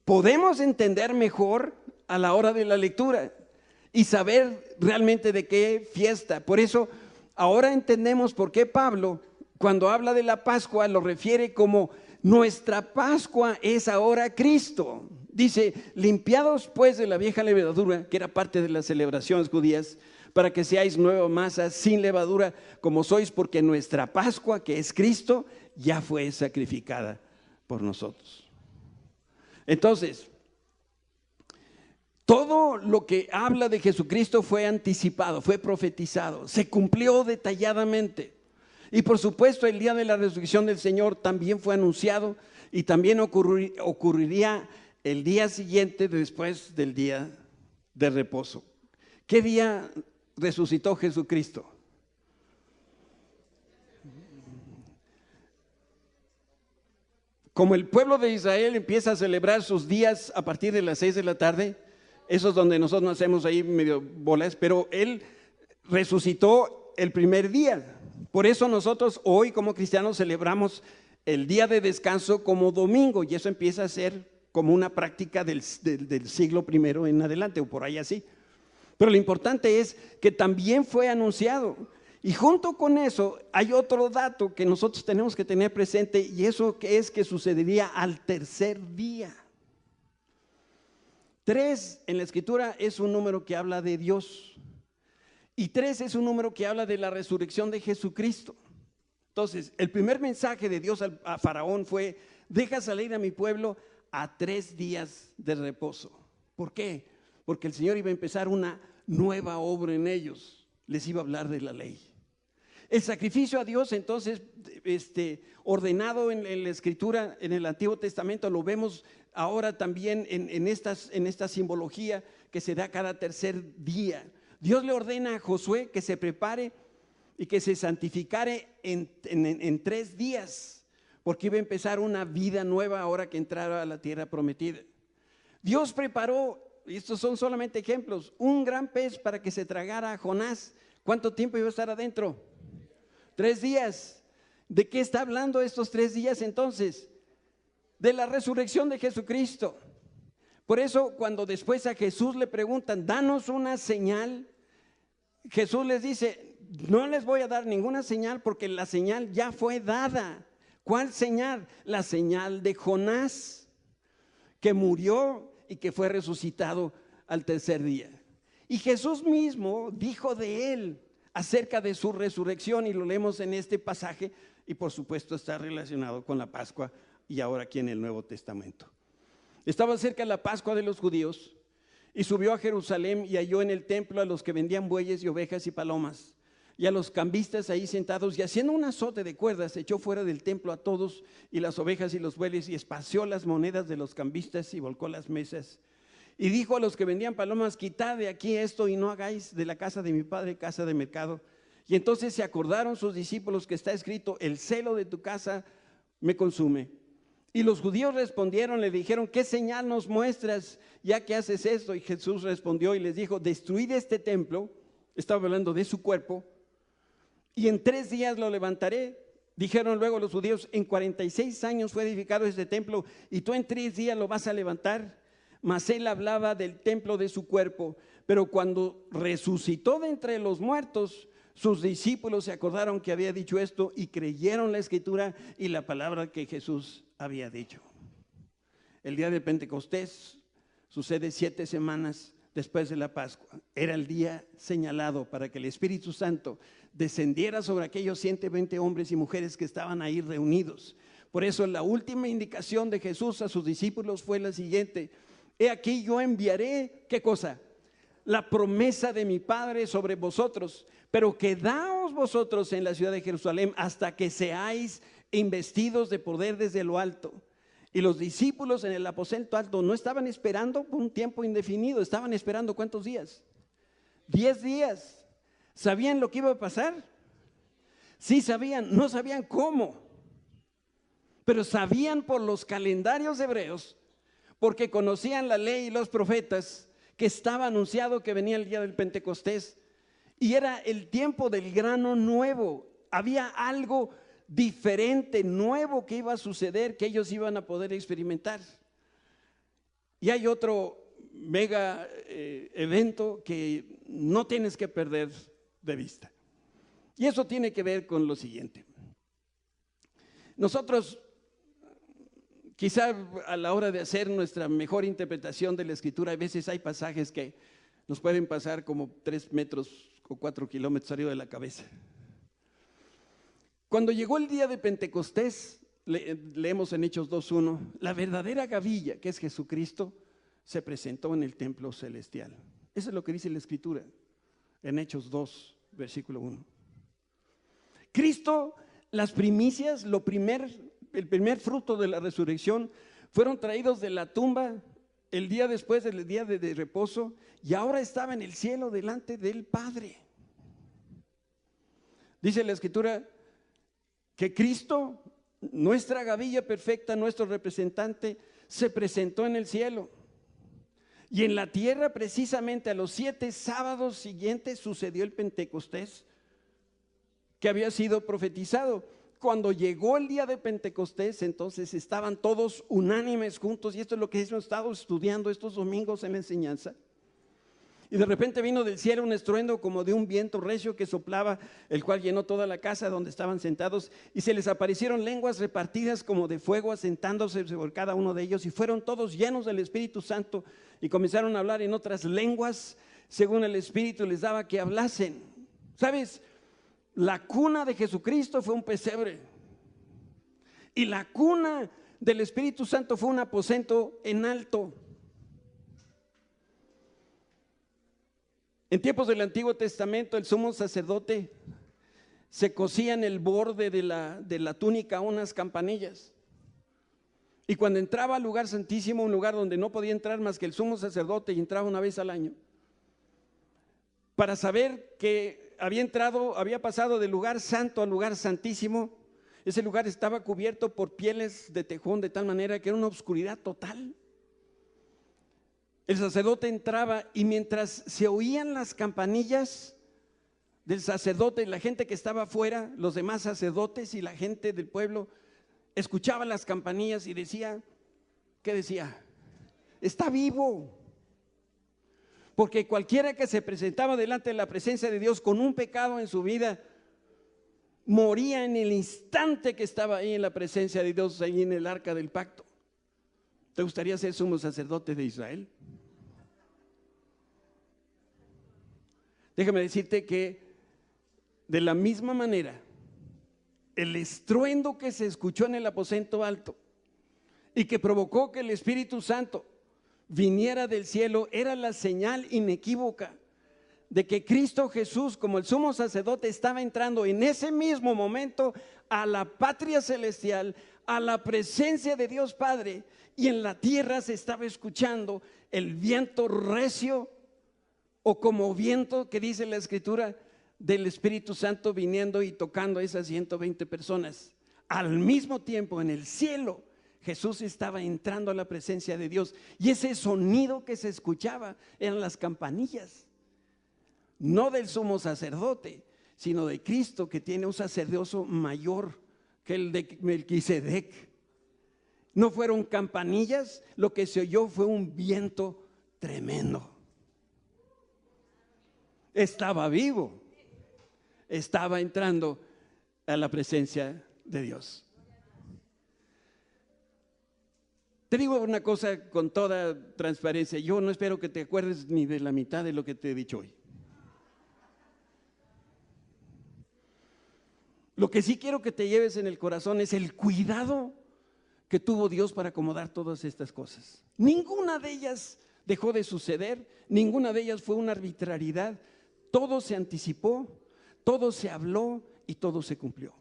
podemos entender mejor a la hora de la lectura y saber realmente de qué fiesta. Por eso, ahora entendemos por qué Pablo, cuando habla de la Pascua, lo refiere como nuestra Pascua es ahora Cristo. Dice, limpiados pues de la vieja levadura, que era parte de las celebraciones judías, para que seáis nueva masa sin levadura, como sois, porque nuestra Pascua, que es Cristo, ya fue sacrificada por nosotros. Entonces, todo lo que habla de Jesucristo fue anticipado, fue profetizado, se cumplió detalladamente. Y por supuesto, el día de la resurrección del Señor también fue anunciado y también ocurriría el día siguiente después del día de reposo. ¿Qué día resucitó Jesucristo? Como el pueblo de Israel empieza a celebrar sus días a partir de las 6 de la tarde, eso es donde nosotros nos hacemos ahí medio bolas, pero Él resucitó el primer día. Por eso nosotros hoy como cristianos celebramos el día de descanso como domingo, y eso empieza a ser como una práctica del siglo I en adelante, o por ahí así. Pero lo importante es que también fue anunciado. Y junto con eso hay otro dato que nosotros tenemos que tener presente, y eso es que sucedería al tercer día. 3 en la Escritura es un número que habla de Dios, y 3 es un número que habla de la resurrección de Jesucristo. Entonces, el primer mensaje de Dios a Faraón fue: deja salir a mi pueblo a 3 días de reposo. ¿Por qué? Porque el Señor iba a empezar una nueva obra en ellos, les iba a hablar de la ley. El sacrificio a Dios, entonces, ordenado en la Escritura, en el Antiguo Testamento, lo vemos ahora también en esta simbología que se da cada tercer día. Dios le ordena a Josué que se prepare y que se santificare en 3 días, porque iba a empezar una vida nueva ahora que entrara a la tierra prometida. Dios preparó, y estos son solamente ejemplos, un gran pez para que se tragara a Jonás. ¿Cuánto tiempo iba a estar adentro? 3 días. ¿De qué está hablando estos 3 días entonces? De la resurrección de Jesucristo. Por eso cuando después a Jesús le preguntan, danos una señal, Jesús les dice, no les voy a dar ninguna señal porque la señal ya fue dada. ¿Cuál señal? La señal de Jonás, que murió y que fue resucitado al tercer día. Y Jesús mismo dijo de él acerca de su resurrección, y lo leemos en este pasaje, y por supuesto está relacionado con la Pascua y ahora aquí en el Nuevo Testamento. Estaba cerca la Pascua de los judíos y subió a Jerusalén y halló en el templo a los que vendían bueyes y ovejas y palomas y a los cambistas ahí sentados, y haciendo un azote de cuerdas echó fuera del templo a todos y las ovejas y los bueyes, y esparció las monedas de los cambistas y volcó las mesas. Y dijo a los que vendían palomas, quitad de aquí esto y no hagáis de la casa de mi padre casa de mercado. Y entonces se acordaron sus discípulos que está escrito, el celo de tu casa me consume. Y los judíos respondieron, le dijeron, ¿qué señal nos muestras ya que haces esto? Y Jesús respondió y les dijo, destruid este templo, estaba hablando de su cuerpo, y en 3 días lo levantaré. Dijeron luego los judíos, en 46 años fue edificado este templo, y tú en 3 días lo vas a levantar. Mas él hablaba del templo de su cuerpo. Pero cuando resucitó de entre los muertos, sus discípulos se acordaron que había dicho esto y creyeron la Escritura y la palabra que Jesús había dicho. El día de Pentecostés sucede 7 semanas después de la Pascua. Era el día señalado para que el Espíritu Santo descendiera sobre aquellos 120 hombres y mujeres que estaban ahí reunidos. Por eso la última indicación de Jesús a sus discípulos fue la siguiente: he aquí yo enviaré, ¿qué cosa? La promesa de mi Padre sobre vosotros, pero quedaos vosotros en la ciudad de Jerusalén hasta que seáis investidos de poder desde lo alto. Y los discípulos en el aposento alto no estaban esperando por un tiempo indefinido, estaban esperando ¿cuántos días? 10 días. ¿Sabían lo que iba a pasar? Sí sabían, no sabían cómo, pero sabían por los calendarios hebreos, porque conocían la ley y los profetas, que estaba anunciado que venía el día del Pentecostés y era el tiempo del grano nuevo. Había algo diferente, nuevo que iba a suceder, que ellos iban a poder experimentar. Y hay otro mega evento que no tienes que perder de vista, y eso tiene que ver con lo siguiente. Nosotros Quizá a la hora de hacer nuestra mejor interpretación de la Escritura, a veces hay pasajes que nos pueden pasar como 3 metros o 4 kilómetros arriba de la cabeza. Cuando llegó el día de Pentecostés, leemos en Hechos 2:1, la verdadera gavilla, que es Jesucristo, se presentó en el templo celestial. Eso es lo que dice la Escritura en Hechos 2, versículo 1. Cristo, las primicias, el primer fruto de la resurrección, fueron traídos de la tumba el día después del día de reposo, y ahora estaba en el cielo delante del Padre. Dice la Escritura que Cristo, nuestra gavilla perfecta, nuestro representante, se presentó en el cielo. Y en la tierra, precisamente a los 7 sábados siguientes, sucedió el Pentecostés, que había sido profetizado. Cuando llegó el día de Pentecostés, entonces estaban todos unánimes juntos, y esto es lo que hemos estado estudiando estos domingos en la enseñanza. Y de repente vino del cielo un estruendo como de un viento recio que soplaba, el cual llenó toda la casa donde estaban sentados, y se les aparecieron lenguas repartidas como de fuego, asentándose sobre cada uno de ellos, y fueron todos llenos del Espíritu Santo y comenzaron a hablar en otras lenguas según el Espíritu les daba que hablasen. ¿Sabes? La cuna de Jesucristo fue un pesebre, y la cuna del Espíritu Santo fue un aposento en alto. En tiempos del Antiguo Testamento, el sumo sacerdote se cosía en el borde de la túnica unas campanillas, y cuando entraba al lugar santísimo, un lugar donde no podía entrar más que el sumo sacerdote, y entraba una vez al año, para saber que había pasado del lugar santo al lugar santísimo, ese lugar estaba cubierto por pieles de tejón, de tal manera que era una oscuridad total. El sacerdote entraba, y mientras se oían las campanillas del sacerdote, la gente que estaba afuera, los demás sacerdotes y la gente del pueblo, escuchaba las campanillas y decía, ¿qué decía? Está vivo. Porque cualquiera que se presentaba delante de la presencia de Dios con un pecado en su vida, moría en el instante que estaba ahí en la presencia de Dios, ahí en el arca del pacto. ¿Te gustaría ser sumo sacerdote de Israel? Déjame decirte que de la misma manera, el estruendo que se escuchó en el aposento alto y que provocó que el Espíritu Santo viniera del cielo, era la señal inequívoca de que Cristo Jesús, como el sumo sacerdote, estaba entrando en ese mismo momento a la patria celestial, a la presencia de Dios Padre, y en la tierra se estaba escuchando el viento recio, o como viento que dice la Escritura, del Espíritu Santo viniendo y tocando a esas 120 personas. Al mismo tiempo, en el cielo, Jesús estaba entrando a la presencia de Dios, y ese sonido que se escuchaba eran las campanillas, no del sumo sacerdote, sino de Cristo, que tiene un sacerdocio mayor que el de Melquisedec. No fueron campanillas, lo que se oyó fue un viento tremendo. Estaba vivo, estaba entrando a la presencia de Dios. Te digo una cosa con toda transparencia, yo no espero que te acuerdes ni de la mitad de lo que te he dicho hoy. Lo que sí quiero que te lleves en el corazón es el cuidado que tuvo Dios para acomodar todas estas cosas. Ninguna de ellas dejó de suceder, ninguna de ellas fue una arbitrariedad. Todo se anticipó, todo se habló y todo se cumplió.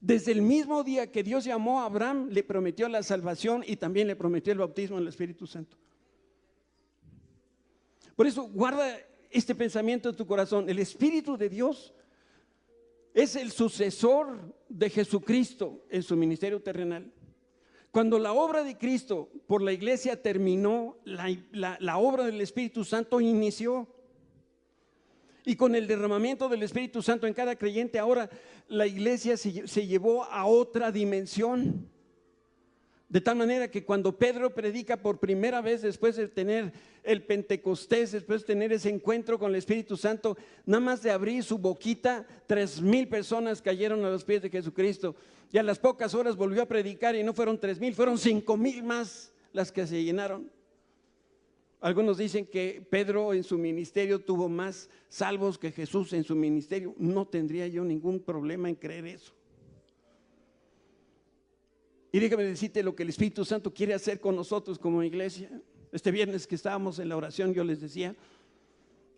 Desde el mismo día que Dios llamó a Abraham, le prometió la salvación y también le prometió el bautismo en el Espíritu Santo. Por eso guarda este pensamiento en tu corazón. El Espíritu de Dios es el sucesor de Jesucristo en su ministerio terrenal. Cuando la obra de Cristo por la iglesia terminó, la obra del Espíritu Santo inició. Y con el derramamiento del Espíritu Santo en cada creyente, ahora la iglesia se llevó a otra dimensión. De tal manera que cuando Pedro predica por primera vez, después de tener el Pentecostés, después de tener ese encuentro con el Espíritu Santo, nada más de abrir su boquita, 3,000 personas cayeron a los pies de Jesucristo. Y a las pocas horas volvió a predicar y no fueron 3,000, fueron 5,000 más las que se llenaron. Algunos dicen que Pedro en su ministerio tuvo más salvos que Jesús en su ministerio. No tendría yo ningún problema en creer eso. Y déjame decirte lo que el Espíritu Santo quiere hacer con nosotros como iglesia. Este viernes que estábamos en la oración, yo les decía,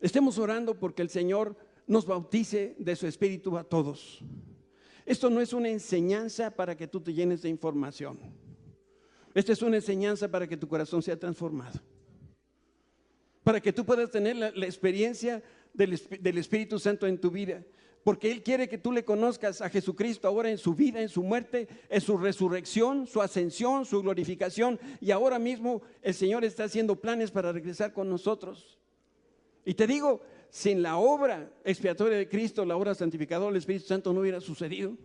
estemos orando porque el Señor nos bautice de su Espíritu a todos. Esto no es una enseñanza para que tú te llenes de información. Esta es una enseñanza para que tu corazón sea transformado, para que tú puedas tener la experiencia del Espíritu Santo en tu vida. Porque Él quiere que tú le conozcas a Jesucristo ahora en su vida, en su muerte, en su resurrección, su ascensión, su glorificación. Y ahora mismo el Señor está haciendo planes para regresar con nosotros. Y te digo, sin la obra expiatoria de Cristo, la obra santificadora del Espíritu Santo no hubiera sucedido.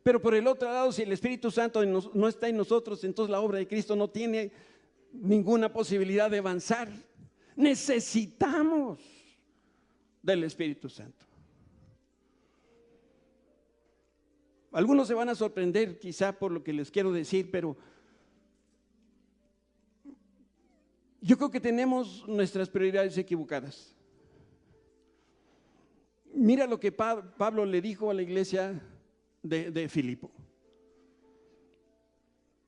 Pero por el otro lado, si el Espíritu Santo no está en nosotros, entonces la obra de Cristo no tiene ninguna posibilidad de avanzar. Necesitamos del Espíritu Santo. Algunos se van a sorprender quizá por lo que les quiero decir, pero yo creo que tenemos nuestras prioridades equivocadas. Mira lo que Pablo le dijo a la iglesia de Filipo.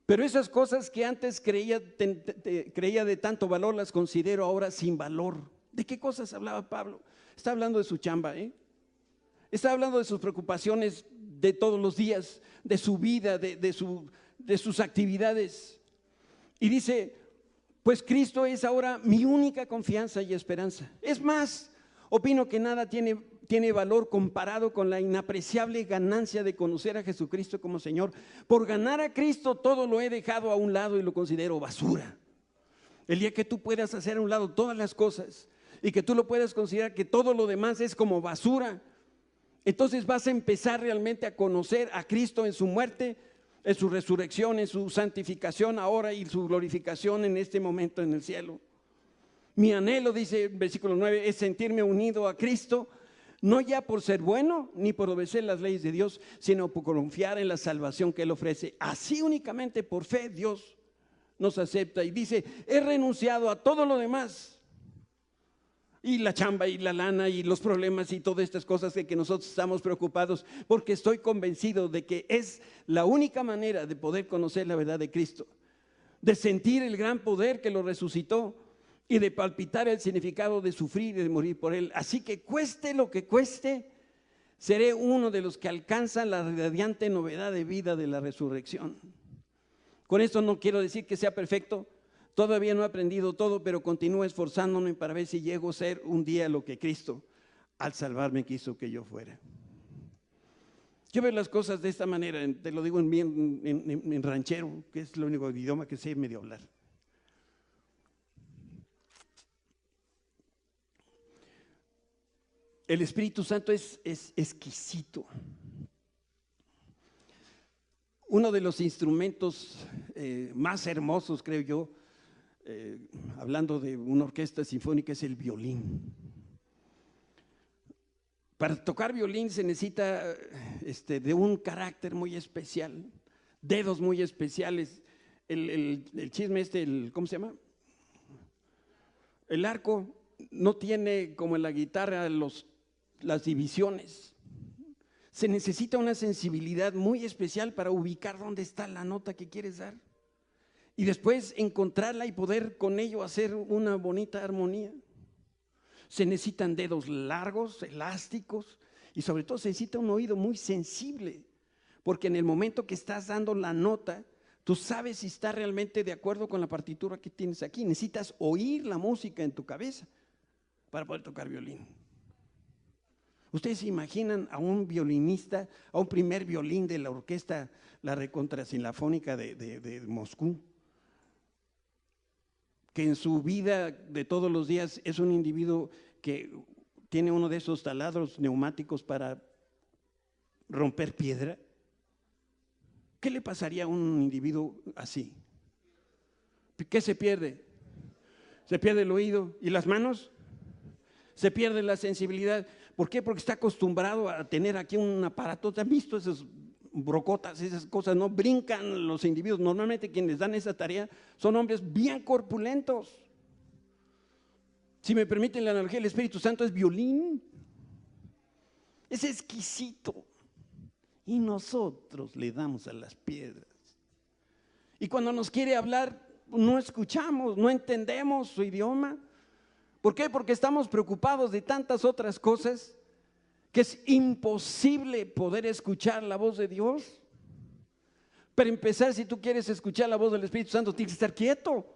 Pero esas cosas que antes creía de tanto valor, las considero ahora sin valor. ¿De qué cosas hablaba Pablo? Está hablando de su chamba, está hablando de sus preocupaciones de todos los días, de su vida, de sus actividades. Y dice, pues Cristo es ahora mi única confianza y esperanza. Es más, opino que nada tiene valor comparado con la inapreciable ganancia de conocer a Jesucristo como Señor. Por ganar a Cristo todo lo he dejado a un lado y lo considero basura. El día que tú puedas hacer a un lado todas las cosas y que tú lo puedas considerar que todo lo demás es como basura, entonces vas a empezar realmente a conocer a Cristo en su muerte, en su resurrección, en su santificación ahora y su glorificación en este momento en el cielo. Mi anhelo, dice el versículo 9, es sentirme unido a Cristo, no ya por ser bueno ni por obedecer las leyes de Dios, sino por confiar en la salvación que Él ofrece. Así únicamente por fe Dios nos acepta y dice, he renunciado a todo lo demás. Y la chamba y la lana y los problemas y todas estas cosas de que nosotros estamos preocupados, porque estoy convencido de que es la única manera de poder conocer la verdad de Cristo, de sentir el gran poder que lo resucitó y de palpitar el significado de sufrir y de morir por Él. Así que cueste lo que cueste, seré uno de los que alcanzan la radiante novedad de vida de la resurrección. Con esto no quiero decir que sea perfecto. Todavía no he aprendido todo, pero continúo esforzándome para ver si llego a ser un día lo que Cristo, al salvarme, quiso que yo fuera. Yo veo las cosas de esta manera, te lo digo en ranchero, que es el único idioma que sé medio hablar. El Espíritu Santo es exquisito. Uno de los instrumentos más hermosos, creo yo, hablando de una orquesta sinfónica, es el violín. Para tocar violín se necesita de un carácter muy especial, dedos muy especiales. El chisme ¿cómo se llama? El arco no tiene como en la guitarra las divisiones. Se necesita una sensibilidad muy especial para ubicar dónde está la nota que quieres dar. Y después encontrarla y poder con ello hacer una bonita armonía. Se necesitan dedos largos, elásticos, y sobre todo se necesita un oído muy sensible, porque en el momento que estás dando la nota, tú sabes si está realmente de acuerdo con la partitura que tienes aquí. Necesitas oír la música en tu cabeza para poder tocar violín. Ustedes se imaginan a un violinista, a un primer violín de la orquesta, la Recontrasinfónica de Moscú, que en su vida de todos los días es un individuo que tiene uno de esos taladros neumáticos para romper piedra. ¿Qué le pasaría a un individuo así? ¿Qué se pierde? Se pierde el oído y las manos, se pierde la sensibilidad. ¿Por qué? Porque está acostumbrado a tener aquí un aparato. ¿Te han visto esas brocotas, esas cosas? No brincan los individuos. Normalmente quienes dan esa tarea son hombres bien corpulentos. Si me permiten la analogía, el Espíritu Santo es violín. Es exquisito. Y nosotros le damos a las piedras. Y cuando nos quiere hablar, no escuchamos, no entendemos su idioma. ¿Por qué? Porque estamos preocupados de tantas otras cosas que es imposible poder escuchar la voz de Dios. Para empezar, si tú quieres escuchar la voz del Espíritu Santo, tienes que estar quieto.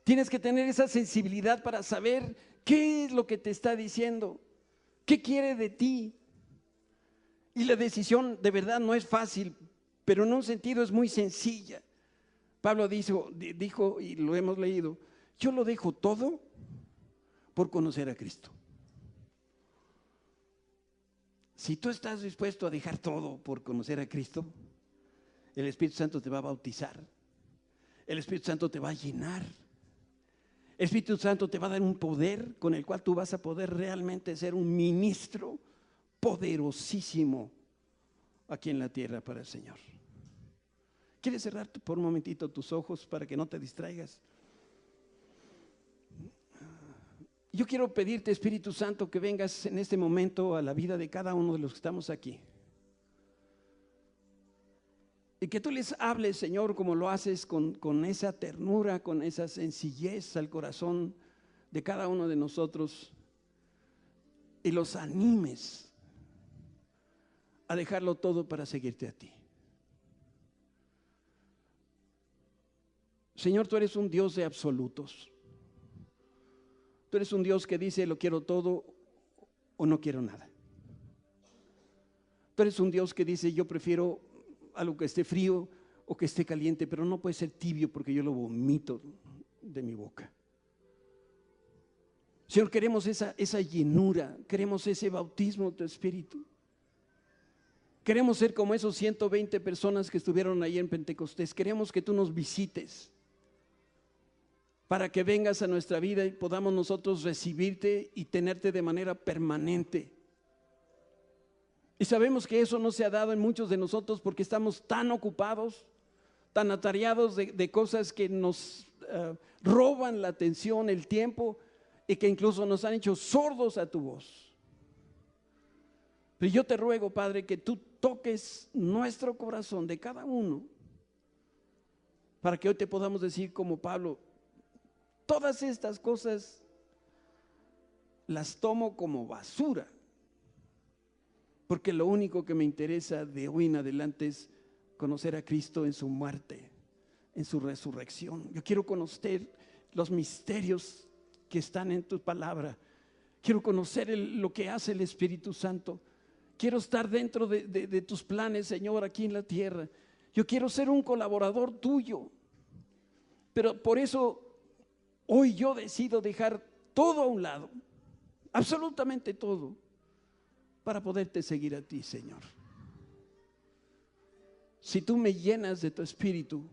Tienes que tener esa sensibilidad para saber qué es lo que te está diciendo, qué quiere de ti. Y la decisión de verdad no es fácil, pero en un sentido es muy sencilla. Pablo dijo, y lo hemos leído, yo lo dejo todo por conocer a Cristo. Si tú estás dispuesto a dejar todo por conocer a Cristo, el Espíritu Santo te va a bautizar, el Espíritu Santo te va a llenar, el Espíritu Santo te va a dar un poder con el cual tú vas a poder realmente ser un ministro poderosísimo aquí en la tierra para el Señor. ¿Quieres cerrar por un momentito tus ojos para que no te distraigas? Yo quiero pedirte, Espíritu Santo, que vengas en este momento a la vida de cada uno de los que estamos aquí. Y que tú les hables, Señor, como lo haces con esa ternura, con esa sencillez al corazón de cada uno de nosotros. Y los animes a dejarlo todo para seguirte a ti. Señor, tú eres un Dios de absolutos. Tú eres un Dios que dice, lo quiero todo o no quiero nada. Tú eres un Dios que dice, yo prefiero algo que esté frío o que esté caliente, pero no puede ser tibio porque yo lo vomito de mi boca. Señor, queremos esa llenura, queremos ese bautismo de tu Espíritu. Queremos ser como esos 120 personas que estuvieron ahí en Pentecostés. Queremos que tú nos visites para que vengas a nuestra vida y podamos nosotros recibirte y tenerte de manera permanente. Y sabemos que eso no se ha dado en muchos de nosotros porque estamos tan ocupados, tan atareados de cosas que nos roban la atención, el tiempo, y que incluso nos han hecho sordos a tu voz. Pero yo te ruego, Padre, que tú toques nuestro corazón de cada uno, para que hoy te podamos decir como Pablo, todas estas cosas las tomo como basura, porque lo único que me interesa de hoy en adelante es conocer a Cristo en su muerte, en su resurrección. Yo quiero conocer los misterios que están en tu palabra. Quiero conocer lo que hace el Espíritu Santo. Quiero estar dentro de tus planes, Señor, aquí en la tierra. Yo quiero ser un colaborador tuyo. Pero por eso hoy yo decido dejar todo a un lado, absolutamente todo, para poderte seguir a ti, Señor. Si tú me llenas de tu Espíritu,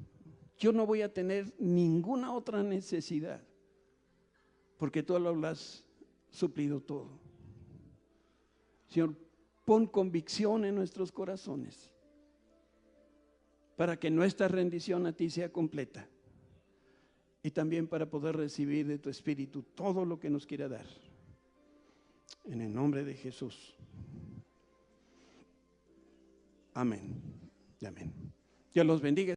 yo no voy a tener ninguna otra necesidad, porque tú lo has suplido todo. Señor, pon convicción en nuestros corazones para que nuestra rendición a ti sea completa y también para poder recibir de tu Espíritu todo lo que nos quiera dar. En el nombre de Jesús. Amén. Amén. Dios los bendiga.